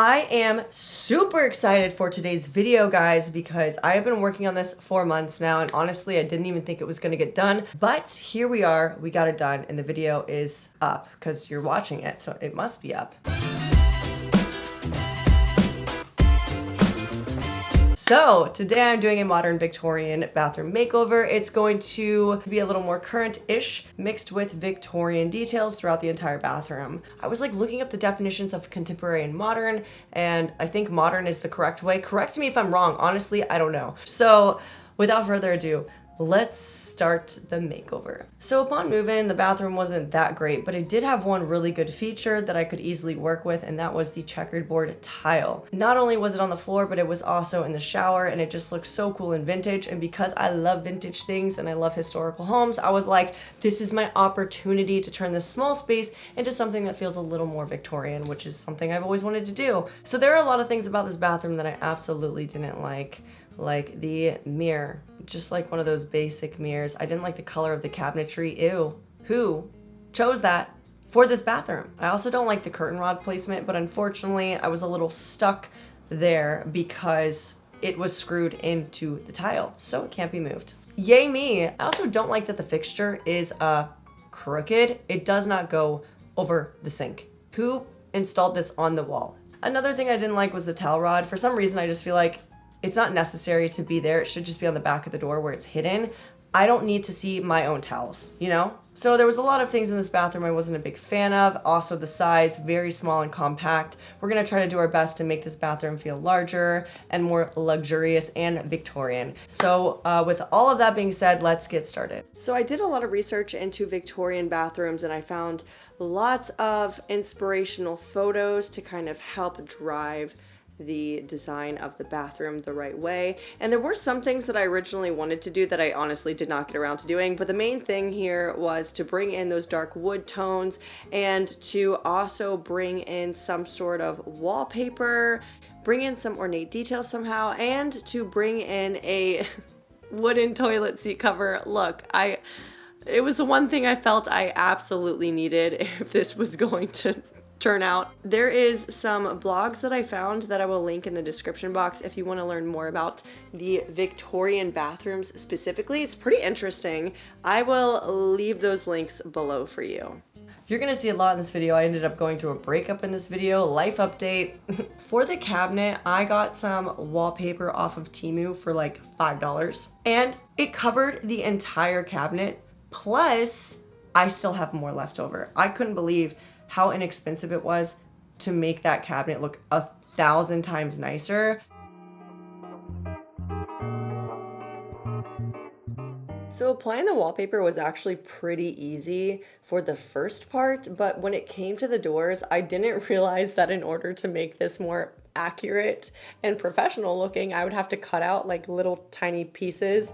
I am super excited for today's video, guys, because I have been working on this for months now, and honestly, I didn't even think it was gonna get done, but here we are, we got it done, and the video is up, because you're watching it, so it must be up. So today I'm doing a modern Victorian bathroom makeover. It's going to be a little more current-ish, mixed with Victorian details throughout the entire bathroom. I was like looking up the definitions of contemporary and modern, and I think modern is the correct way. Correct me if I'm wrong, honestly, I don't know. So without further ado, let's start the makeover. So upon move-in, the bathroom wasn't that great, but it did have one really good feature that I could easily work with, and that was the checkerboard tile. Not only was it on the floor, but it was also in the shower, and it just looked so cool and vintage. And because I love vintage things and I love historical homes, I was like, this is my opportunity to turn this small space into something that feels a little more Victorian, which is something I've always wanted to do. So there are a lot of things about this bathroom that I absolutely didn't like the mirror, just like one of those basic mirrors. I didn't like the color of the cabinetry. Ew, who chose that for this bathroom? I also don't like the curtain rod placement, but unfortunately I was a little stuck there because it was screwed into the tile, so it can't be moved. Yay me! I also don't like that the fixture is crooked. It does not go over the sink. Who installed this on the wall? Another thing I didn't like was the towel rod. For some reason, I just feel like it's not necessary to be there. It should just be on the back of the door where it's hidden. I don't need to see my own towels, you know? So there was a lot of things in this bathroom I wasn't a big fan of. Also the size, very small and compact. We're gonna try to do our best to make this bathroom feel larger and more luxurious and Victorian. So with all of that being said, let's get started. So I did a lot of research into Victorian bathrooms, and I found lots of inspirational photos to kind of help drive the design of the bathroom the right way. And there were some things that I originally wanted to do that I honestly did not get around to doing, but the main thing here was to bring in those dark wood tones and to also bring in some sort of wallpaper, bring in some ornate details somehow, and to bring in a wooden toilet seat cover look. It was the one thing I felt I absolutely needed if this was going to turn out. There is some blogs that I found that I will link in the description box if you want to learn more about the Victorian bathrooms specifically. It's pretty interesting. I will leave those links below for you. You're gonna see a lot in this video. I ended up going through a breakup in this video, life update. For the cabinet, I got some wallpaper off of Temu for like $5, and it covered the entire cabinet. Plus, I still have more left over. I couldn't believe how inexpensive it was to make that cabinet look 1,000 times nicer. So applying the wallpaper was actually pretty easy for the first part, but when it came to the doors, I didn't realize that in order to make this more accurate and professional looking, I would have to cut out like little tiny pieces.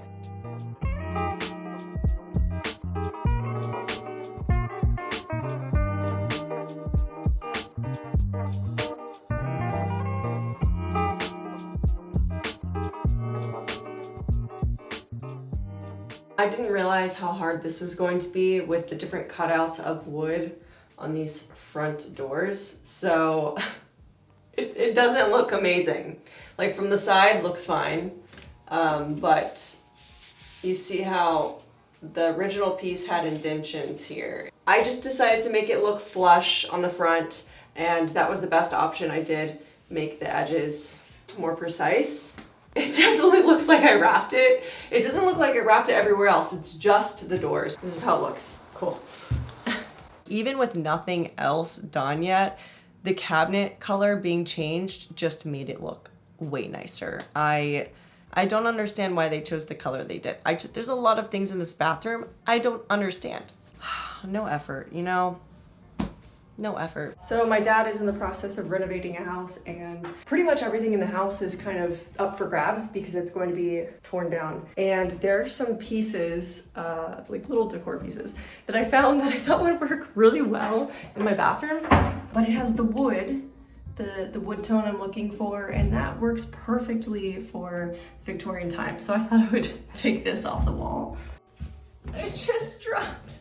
I didn't realize how hard this was going to be with the different cutouts of wood on these front doors. So it doesn't look amazing. Like from the side looks fine, but you see how the original piece had indentions here. I just decided to make it look flush on the front, and that was the best option. I did make the edges more precise. It definitely looks like I wrapped it. It doesn't look like I wrapped it everywhere else. It's just the doors. This is how it looks. Cool. Even with nothing else done yet, the cabinet color being changed just made it look way nicer. I don't understand why they chose the color they did. There's a lot of things in this bathroom I don't understand. No effort, you know? No effort. So my dad is in the process of renovating a house, and pretty much everything in the house is kind of up for grabs because it's going to be torn down. And there are some pieces, like little decor pieces, that I found that I thought would work really well in my bathroom. But it has the wood, the wood tone I'm looking for, and that works perfectly for Victorian times. So I thought I would take this off the wall. I just dropped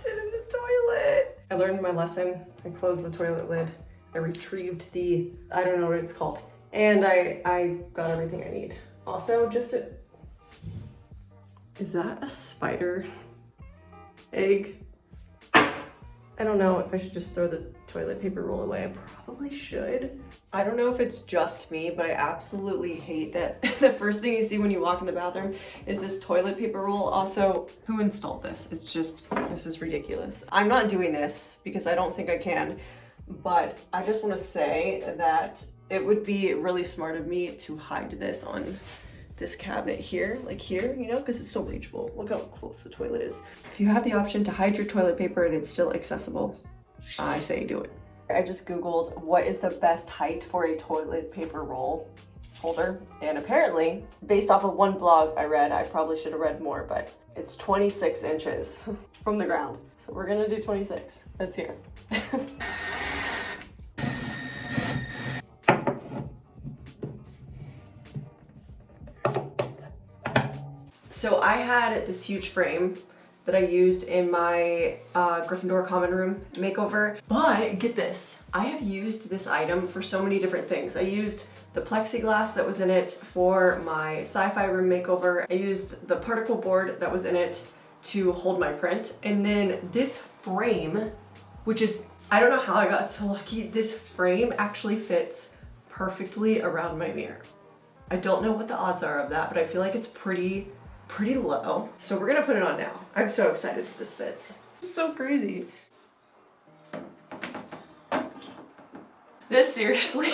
it in the toilet. I learned my lesson. I closed the toilet lid I retrieved the, I don't know what it's called. And I got everything I need. Also, just a, is that a spider egg? I don't know if I should just throw the toilet paper roll away. I probably should. I don't know if it's just me, but I absolutely hate that the first thing you see when you walk in the bathroom is this toilet paper roll. Also, who installed this? It's just, this is ridiculous. I'm not doing this because I don't think I can, but I just want to say that it would be really smart of me to hide this on this cabinet here, like here, you know, because it's still reachable. Look how close the toilet is. If you have the option to hide your toilet paper and it's still accessible, I say do it. I just Googled what is the best height for a toilet paper roll holder. And apparently, based off of one blog I read, I probably should have read more, but it's 26 inches from the ground. So we're gonna do 26. That's here. So I had this huge frame that I used in my Gryffindor common room makeover, but get this, I have used this item for so many different things. I used the plexiglass that was in it for my sci-fi room makeover. I used the particle board that was in it to hold my print. And then this frame, which is, I don't know how I got so lucky, this frame actually fits perfectly around my mirror. I don't know what the odds are of that, but I feel like it's pretty low. So we're gonna put it on now. I'm so excited that this fits. It's so crazy. This seriously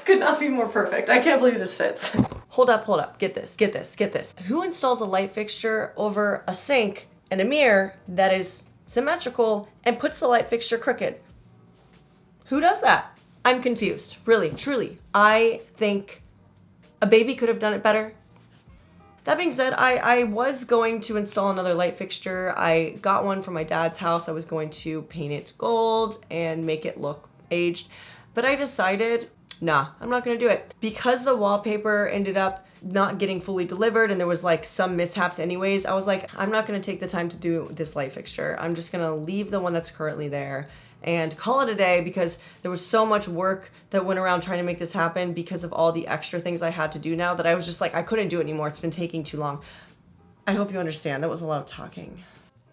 could not be more perfect. I can't believe this fits. Hold up. Get this. Who installs a light fixture over a sink and a mirror that is symmetrical and puts the light fixture crooked? Who does that? I'm confused. Really, truly. I think a baby could have done it better. That being said, I was going to install another light fixture. I got one from my dad's house. I was going to paint it gold and make it look aged, but I decided, nah, I'm not gonna do it. Because the wallpaper ended up not getting fully delivered and there was like some mishaps anyways, I was like, I'm not gonna take the time to do this light fixture. I'm just gonna leave the one that's currently there and call it a day, because there was so much work that went around trying to make this happen because of all the extra things I had to do now that I was just like, I couldn't do it anymore. It's been taking too long. I hope you understand. That was a lot of talking.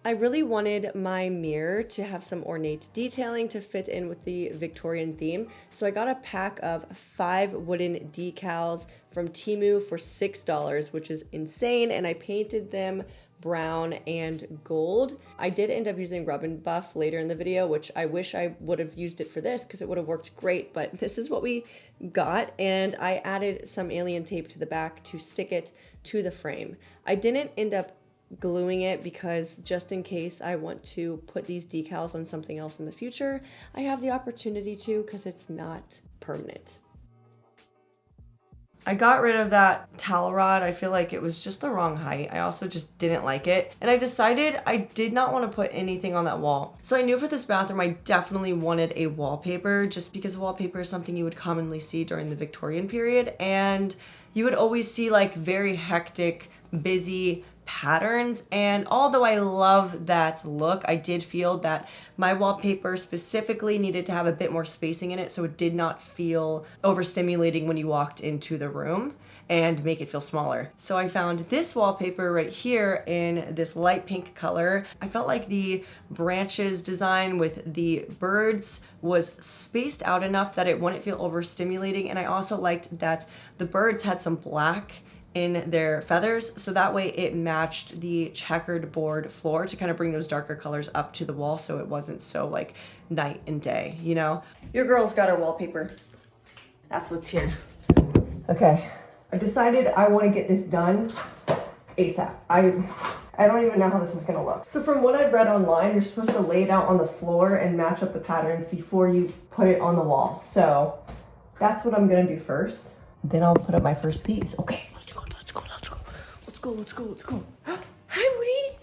I really wanted my mirror to have some ornate detailing to fit in with the Victorian theme. So I got a pack of 5 wooden decals from Temu for $6, which is insane. And I painted them brown and gold. I did end up using Rub and Buff later in the video, which I wish I would have used it for this because it would have worked great, but this is what we got. And I added some alien tape to the back to stick it to the frame. I didn't end up gluing it because just in case I want to put these decals on something else in the future, I have the opportunity to because it's not permanent. I got rid of that towel rod. I feel like it was just the wrong height. I also just didn't like it. And I decided I did not want to put anything on that wall. So I knew for this bathroom, I definitely wanted a wallpaper, just because wallpaper is something you would commonly see during the Victorian period. And you would always see like very hectic, busy patterns. And although I love that look, I did feel that my wallpaper specifically needed to have a bit more spacing in it so it did not feel overstimulating when you walked into the room and make it feel smaller. So I found this wallpaper right here in this light pink color. I felt like the branches design with the birds was spaced out enough that it wouldn't feel overstimulating, and I also liked that the birds had some black in their feathers, so that way it matched the checkered board floor to kind of bring those darker colors up to the wall so it wasn't so like night and day, you know? Your girl's got her wallpaper. That's what's here. Okay, I decided I want to get this done ASAP. I don't even know how this is gonna look. So from what I've read online, you're supposed to lay it out on the floor and match up the patterns before you put it on the wall. So that's what I'm gonna do first. Then I'll put up my first piece. Okay, let's go. Hi, Woody.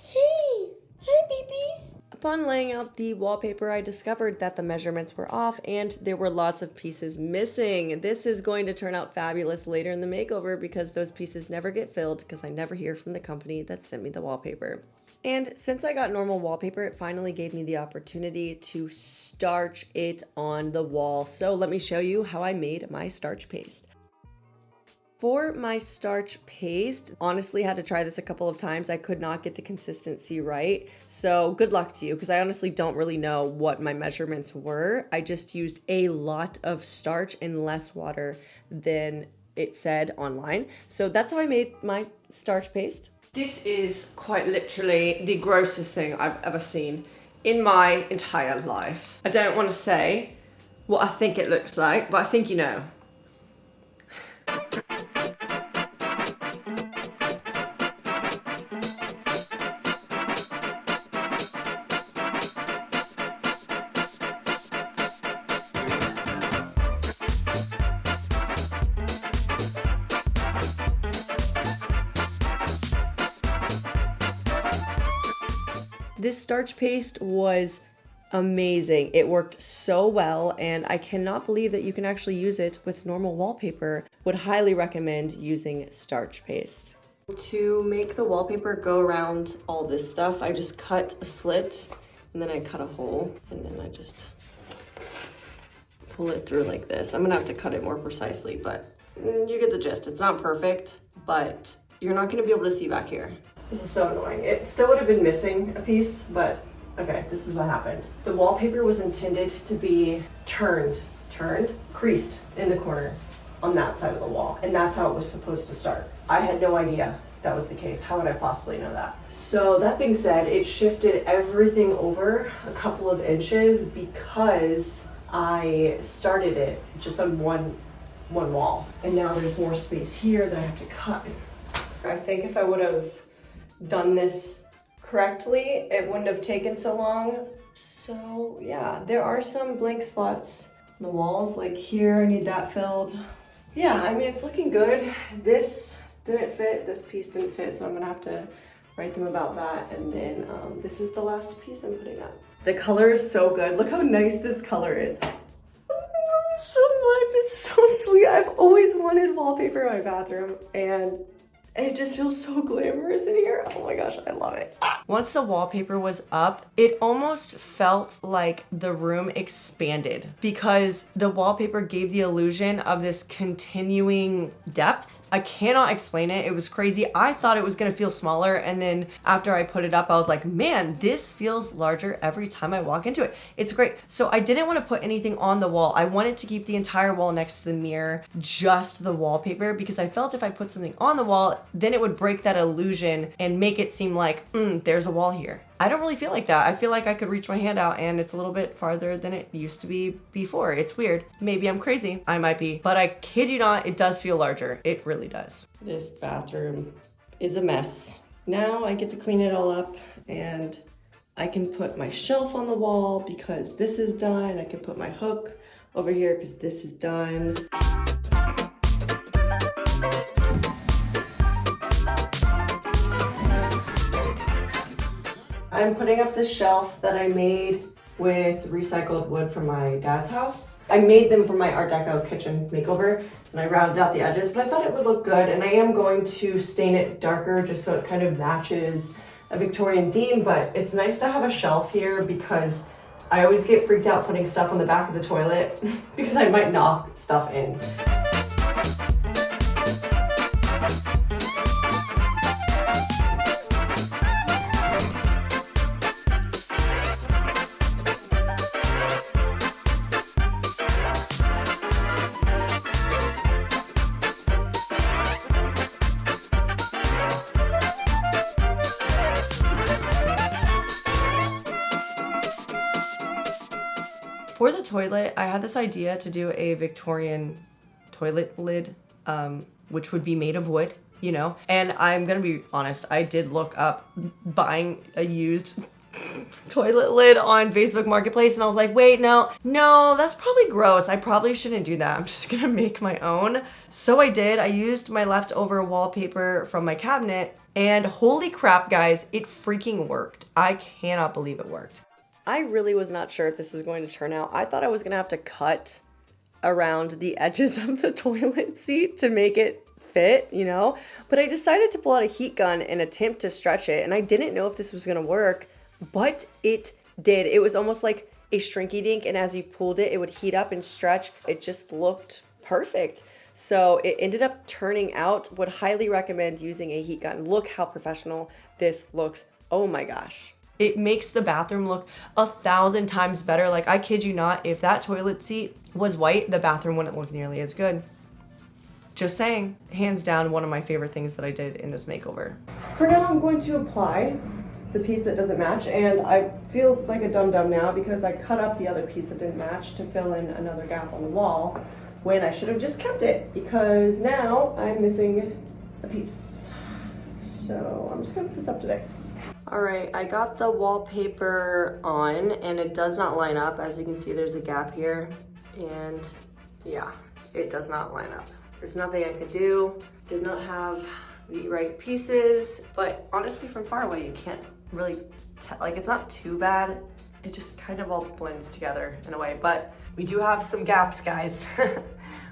Hey, hi, babies. Upon laying out the wallpaper, I discovered that the measurements were off and there were lots of pieces missing. This is going to turn out fabulous later in the makeover because those pieces never get filled because I never hear from the company that sent me the wallpaper. And since I got normal wallpaper, it finally gave me the opportunity to starch it on the wall. So let me show you how I made my starch paste. For my starch paste, honestly had to try this a couple of times. I could not get the consistency right. So good luck to you, because I honestly don't really know what my measurements were. I just used a lot of starch and less water than it said online. So that's how I made my starch paste. This is quite literally the grossest thing I've ever seen in my entire life. I don't want to say what I think it looks like, but I think you know. This starch paste was amazing. It worked so well, and I cannot believe that you can actually use it with normal wallpaper. Would highly recommend using starch paste. To make the wallpaper go around all this stuff, I just cut a slit, and then I cut a hole, and then I just pull it through like this. I'm gonna have to cut it more precisely, but you get the gist. It's not perfect, but you're not gonna be able to see back here. This is so annoying. It still would have been missing a piece, but okay, this is what happened. The wallpaper was intended to be creased in the corner on that side of the wall. And that's how it was supposed to start. I had no idea that was the case. How would I possibly know that? So that being said, it shifted everything over a couple of inches because I started it just on one wall. And now there's more space here that I have to cut. I think if I would have done this correctly, it wouldn't have taken so long. So yeah, there are some blank spots on the walls, like here, I need that filled. Yeah, I mean, it's looking good. This didn't fit, this piece didn't fit, so I'm gonna have to write them about that. And then this is the last piece I'm putting up. The color is so good. Look how nice this color is. So much, it's so sweet. I've always wanted wallpaper in my bathroom, and it just feels so glamorous in here. Oh my gosh, I love it. Once the wallpaper was up, it almost felt like the room expanded because the wallpaper gave the illusion of this continuing depth. I cannot explain it. It was crazy. I thought it was gonna feel smaller, and then after I put it up, I was like, man, this feels larger every time I walk into it. It's great. So I didn't want to put anything on the wall. I wanted to keep the entire wall next to the mirror, just the wallpaper, because I felt if I put something on the wall, then it would break that illusion and make it seem like, there's a wall here. I don't really feel like that. I feel like I could reach my hand out and it's a little bit farther than it used to be before. It's weird. Maybe I'm crazy. I might be. But I kid you not, it does feel larger. It really does. This bathroom is a mess. Now I get to clean it all up, and I can put my shelf on the wall because this is done. I can put my hook over here because this is done. I'm putting up this shelf that I made with recycled wood from my dad's house. I made them for my Art Deco kitchen makeover, and I rounded out the edges, but I thought it would look good, and I am going to stain it darker just so it kind of matches a Victorian theme. But it's nice to have a shelf here because I always get freaked out putting stuff on the back of the toilet because I might knock stuff in. For the toilet, I had this idea to do a Victorian toilet lid, which would be made of wood, you know? And I'm gonna be honest, I did look up buying a used toilet lid on Facebook Marketplace, and I was like, wait, no, that's probably gross. I probably shouldn't do that. I'm just gonna make my own. So I did. I used my leftover wallpaper from my cabinet, and holy crap, guys, it freaking worked. I cannot believe it worked. I really was not sure if this was going to turn out. I thought I was gonna have to cut around the edges of the toilet seat to make it fit, you know? But I decided to pull out a heat gun and attempt to stretch it, and I didn't know if this was gonna work, but it did. It was almost like a shrinky dink, and as you pulled it, it would heat up and stretch. It just looked perfect. So it ended up turning out. Would highly recommend using a heat gun. Look how professional this looks. Oh my gosh. It makes the bathroom look 1,000 times better. Like, I kid you not, if that toilet seat was white, the bathroom wouldn't look nearly as good. Just saying. Hands down, one of my favorite things that I did in this makeover. For now, I'm going to apply the piece that doesn't match, and I feel like a dum-dum now because I cut up the other piece that didn't match to fill in another gap on the wall when I should have just kept it, because now I'm missing a piece. So I'm just gonna put this up today. All right, I got the wallpaper on and it does not line up. As you can see, there's a gap here, and yeah, it does not line up. There's nothing I could do. Did not have the right pieces, but honestly, from far away, you can't really tell. Like, it's not too bad. It just kind of all blends together in a way, but we do have some gaps, guys.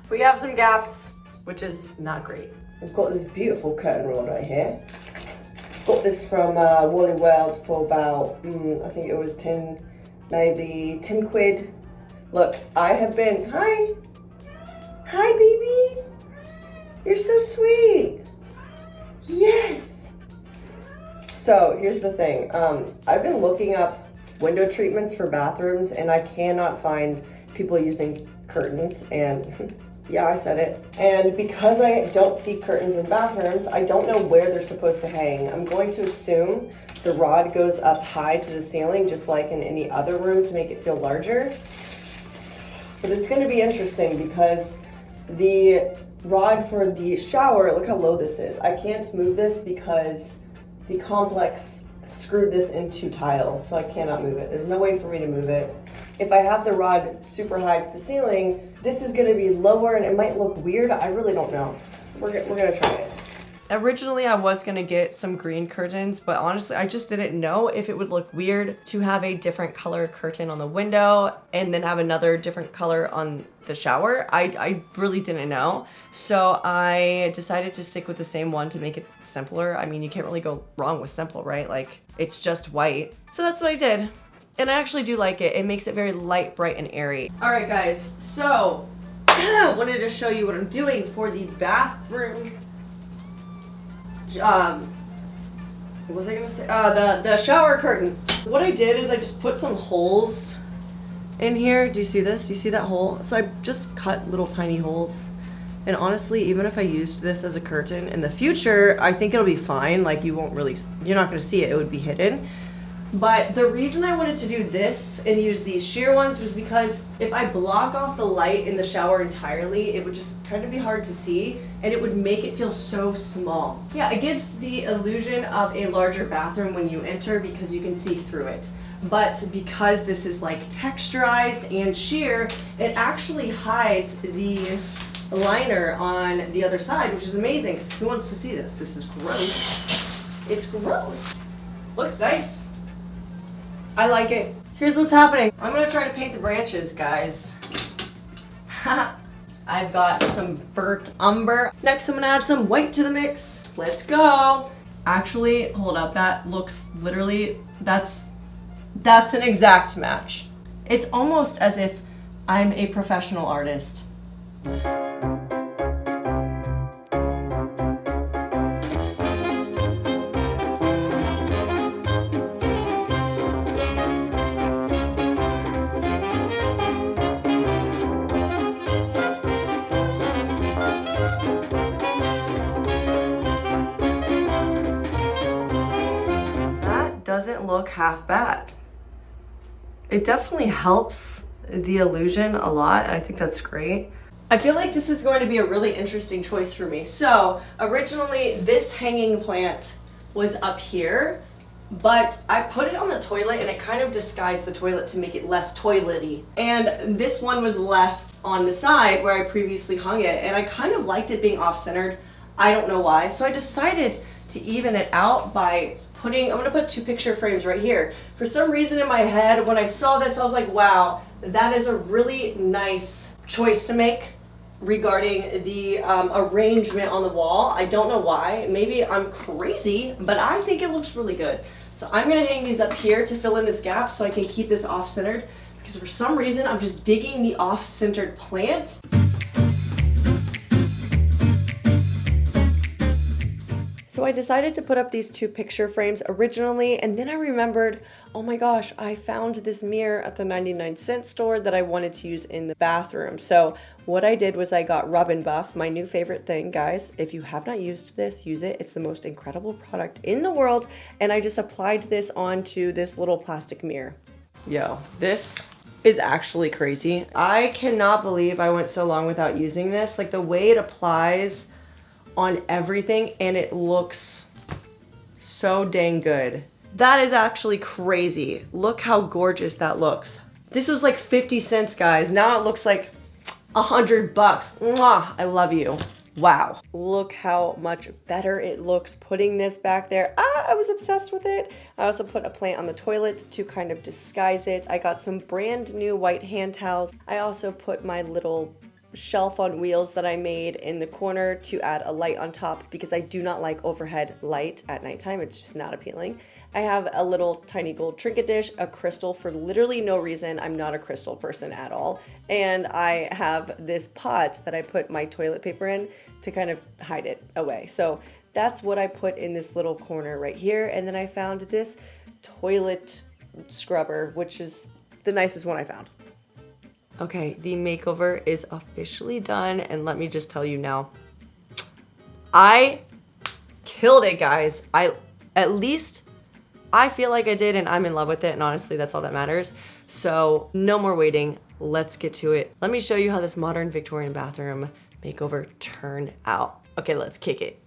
We have some gaps, which is not great. We've got this beautiful curtain rod right here. Got this from Wally World for about, I think it was 10 quid. Look, I have been, hi baby. You're so sweet. Yes. So here's the thing. I've been looking up window treatments for bathrooms, and I cannot find people using curtains, and yeah, I said it. And because I don't see curtains in bathrooms, I don't know where they're supposed to hang. I'm going to assume the rod goes up high to the ceiling, just like in any other room, to make it feel larger. But it's going to be interesting because the rod for the shower, look how low this is. I can't move this because the complex screwed this into tile, so I cannot move it. There's no way for me to move it. If I have the rod super high to the ceiling, this is gonna be lower and it might look weird. I really don't know. We're gonna try it. Originally, I was gonna get some green curtains, but honestly, I just didn't know if it would look weird to have a different color curtain on the window and then have another different color on the shower. I really didn't know. So I decided to stick with the same one to make it simpler. I mean, you can't really go wrong with simple, right? Like, it's just white. So that's what I did. And I actually do like it. It makes it very light, bright, and airy. All right, guys, so I wanted to show you what I'm doing for the bathroom. What was I gonna say? The shower curtain. What I did is I just put some holes in here. Do you see this? Do you see that hole? So I just cut little tiny holes. And honestly, even if I used this as a curtain in the future, I think it'll be fine. Like, you're not gonna see it, it would be hidden. But the reason I wanted to do this and use these sheer ones was because if I block off the light in the shower entirely, it would just kind of be hard to see, and it would make it feel so small. Yeah, it gives the illusion of a larger bathroom when you enter because you can see through it. But because this is like texturized and sheer, it actually hides the liner on the other side, which is amazing. Who wants to see this? This is gross. It's gross. Looks nice. I like it. Here's what's happening. I'm gonna try to paint the branches, guys. I've got some burnt umber. Next, I'm gonna add some white to the mix. Let's go. Actually, hold up, that looks literally, that's an exact match. It's almost as if I'm a professional artist. Doesn't look half bad. It definitely helps the illusion a lot. I think that's great. I feel like this is going to be a really interesting choice for me. So originally this hanging plant was up here, but I put it on the toilet and it kind of disguised the toilet to make it less toilety. And this one was left on the side where I previously hung it, and I kind of liked it being off-centered. I don't know why. So I decided to even it out by I'm gonna put 2 picture frames right here. For some reason in my head, when I saw this, I was like, wow, that is a really nice choice to make. regarding the arrangement on the wall. I don't know why. Maybe I'm crazy, but I think it looks really good. So I'm gonna hang these up here to fill in this gap so I can keep this off-centered, because for some reason I'm just digging the off-centered plant. So I decided to put up these two picture frames originally, and then I remembered, oh my gosh, I found this mirror at the 99-cent store that I wanted to use in the bathroom. So what I did was I got Rub and Buff, my new favorite thing, guys. If you have not used this, use it. It's the most incredible product in the world. And I just applied this onto this little plastic mirror. Yo, this is actually crazy. I cannot believe I went so long without using this. Like the way it applies on everything, and it looks so dang good. That is actually crazy. Look how gorgeous that looks. This was like 50 cents, guys. Now it looks like $100. Mwah, I love you. Wow. Look how much better it looks putting this back there. I was obsessed with it. I also put a plant on the toilet to kind of disguise it. I got some brand new white hand towels. I also put my little shelf on wheels that I made in the corner to add a light on top, because I do not like overhead light at nighttime. It's just not appealing. I have a little tiny gold trinket dish, a crystal for literally no reason. I'm not a crystal person at all. And I have this pot that I put my toilet paper in to kind of hide it away. So that's what I put in this little corner right here. And then I found this toilet scrubber, which is the nicest one I found. Okay, the makeover is officially done, and let me just tell you now, I killed it, guys. At least I feel like I did, and I'm in love with it, and honestly, that's all that matters. So no more waiting, let's get to it. Let me show you how this modern Victorian bathroom makeover turned out. Okay, let's kick it.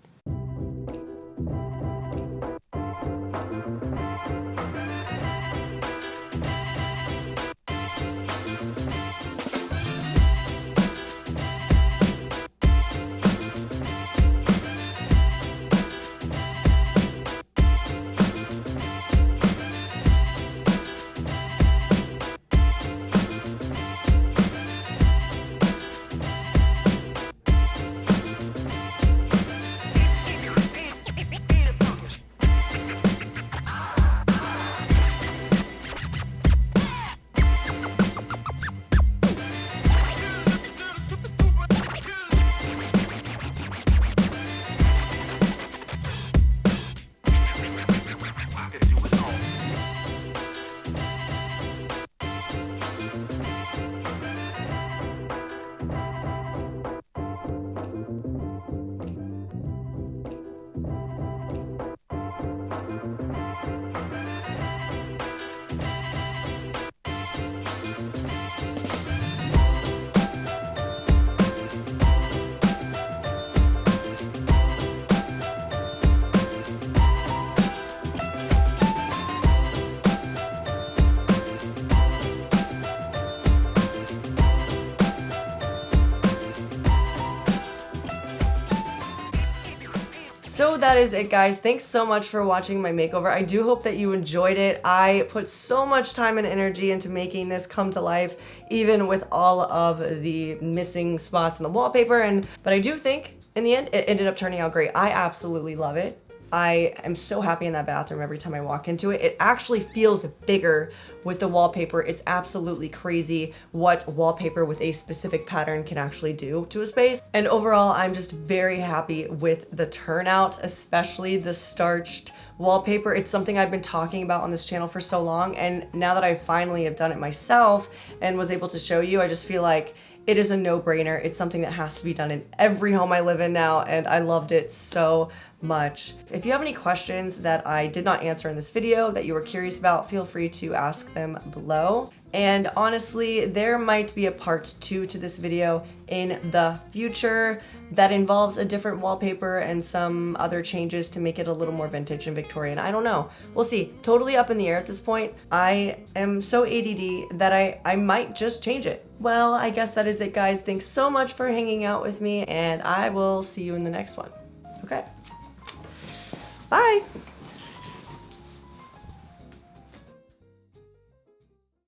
So that is it, guys. Thanks so much for watching my makeover. I do hope that you enjoyed it. I put so much time and energy into making this come to life, even with all of the missing spots in the wallpaper. But I do think in the end, it ended up turning out great. I absolutely love it. I am so happy in that bathroom every time I walk into it. It actually feels bigger with the wallpaper. It's absolutely crazy what wallpaper with a specific pattern can actually do to a space. And overall, I'm just very happy with the turnout, especially the starched wallpaper. It's something I've been talking about on this channel for so long, and now that I finally have done it myself and was able to show you, I just feel like it is a no-brainer. It's something that has to be done in every home I live in now, and I loved it so much. If you have any questions that I did not answer in this video that you were curious about, feel free to ask them below. And honestly, there might be a part 2 to this video in the future that involves a different wallpaper and some other changes to make it a little more vintage and Victorian. I don't know. We'll see. Totally up in the air at this point. I am so ADD that I might just change it. Well, I guess that is it, guys. Thanks so much for hanging out with me, and I will see you in the next one. Okay. Bye.